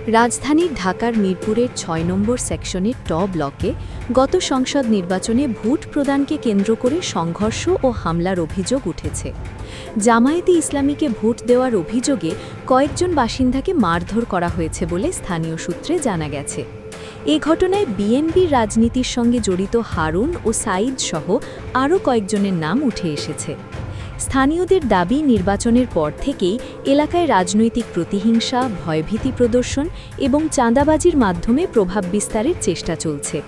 রাজধানীর ঢাকার মিরপুরের ৬ নম্বর সেকশনের ব্লকে গত সংসদ নির্বাচনে ভোট প্রদানকে কেন্দ্র করে সংঘর্ষ ও হামলার অভিযোগ উঠেছে। জামায়াতে ইসলামীকে ভোট দেওয়ার অভিযোগে কয়েকজন বাসিন্দাকে মারধর করা হয়েছে বলে স্থানীয় সূত্রে জানা গেছে। এ ঘটনায় বিএনপির রাজনীতির সঙ্গে জড়িত হারুন ও সাঈদ সহ আরও কয়েকজনের নাম উঠে এসেছে। স্থানীয়দের দাবি, নির্বাচনের পর থেকেই এলাকায় রাজনৈতিক প্রতিহিংসা, ভয়ভীতি প্রদর্শন এবং চাঁদাবাজির মাধ্যমে প্রভাব বিস্তারের চেষ্টা চলছে।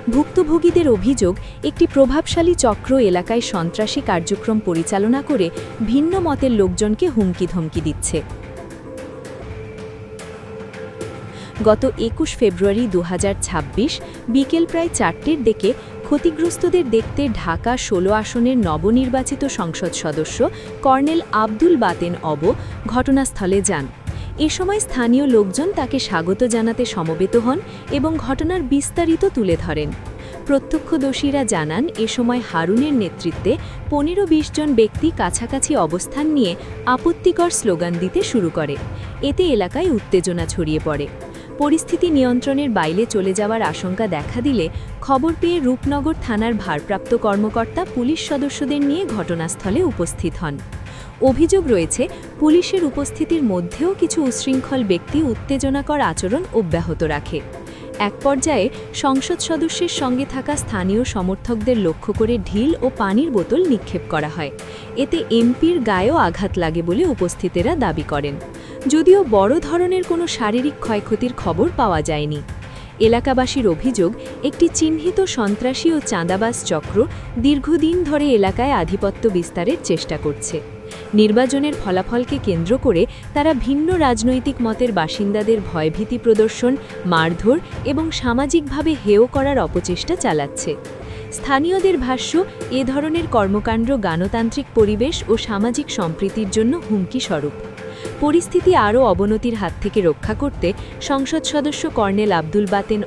ভুক্তভোগীদের অভিযোগ, একটি প্রভাবশালী চক্র এলাকায় সন্ত্রাসী কার্যক্রম পরিচালনা করে ভিন্ন মতের লোকজনকে হুমকি-ধমকি দিচ্ছে। গত ২১ ফেব্রুয়ারি ২০২৬ বিকেল প্রায় ৪টের দিকে ক্ষতিগ্রস্তদের দেখতে ঢাকা ১৬ আসনের নবনির্বাচিত সংসদ সদস্য কর্নেল আব্দুল বাতেন ঘটনাস্থলে যান। এ সময় স্থানীয় লোকজন তাকে স্বাগত জানাতে সমবেত হন এবং ঘটনার বিস্তারিত তুলে ধরেন। প্রত্যক্ষদর্শীরা জানান, এ সময় হারুনের নেতৃত্বে ১৫-২০ জন ব্যক্তি কাছাকাছি অবস্থান নিয়ে আপত্তিকর স্লোগান দিতে শুরু করে। এতে এলাকায় উত্তেজনা ছড়িয়ে পড়ে। পরিস্থিতি নিয়ন্ত্রণের বাইরে চলে যাওয়ার আশঙ্কা দেখা দিলে খবর পেয়ে রূপনগর থানার ভারপ্রাপ্ত কর্মকর্তা পুলিশ সদস্যদের নিয়ে ঘটনাস্থলে উপস্থিত হন। অভিযোগ রয়েছে, পুলিশের উপস্থিতির মধ্যেও কিছু উচ্ছৃঙ্খল ব্যক্তি উত্তেজনাকর আচরণ অব্যাহত রাখে। এক পর্যায়ে সংসদ সদস্যের সঙ্গে থাকা স্থানীয় সমর্থকদের লক্ষ্য করে ঢিল ও পানির বোতল নিক্ষেপ করা হয়। এতে এমপির গায়েও আঘাত লাগে বলে উপস্থিতেরা দাবি করেন। যদিও বড় ধরনের কোনো শারীরিক ক্ষয়ক্ষতির খবর পাওয়া যায়নি। এলাকাবাসীর অভিযোগ, একটি চিহ্নিত সন্ত্রাসী ও চাঁদাবাজ চক্র দীর্ঘদিন ধরে এলাকায় আধিপত্য বিস্তারের চেষ্টা করছে। নির্বাচনের ফলাফলকে কেন্দ্র করে তারা ভিন্ন রাজনৈতিক মতের বাসিন্দাদের ভয়ভীতি প্রদর্শন, মারধর এবং সামাজিকভাবে হেয় করার অপচেষ্টা চালাচ্ছে। স্থানীয়দের ভাষ্য, এ ধরনের কর্মকাণ্ড গণতান্ত্রিক পরিবেশ ও সামাজিক সম্প্রীতির জন্য হুমকি স্বরূপ। পরিস্থিতি আরও অবনতির হাত থেকে রক্ষা করতে সংসদ সদস্য কর্নেল আব্দুল বাতেন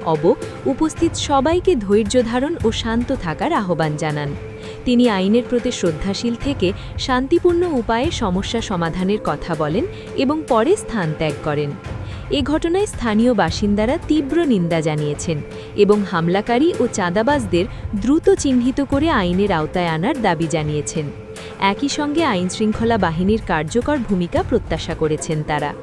উপস্থিত সবাইকে ধৈর্য ধারণ ও শান্ত থাকার আহ্বান জানান। তিনি আইনের প্রতি শ্রদ্ধাশীল থেকে শান্তিপূর্ণ উপায়ে সমস্যা সমাধানের কথা বলেন এবং পরে স্থান ত্যাগ করেন। এ ঘটনায় স্থানীয় বাসিন্দারা তীব্র নিন্দা জানিয়েছেন এবং হামলাকারী ও চাঁদাবাজদের দ্রুত চিহ্নিত করে আইনের আওতায় আনার দাবি জানিয়েছেন। একই সঙ্গে আইনশৃঙ্খলা বাহিনীর কার্যকর ভূমিকা প্রত্যাশা করেছেন তারা।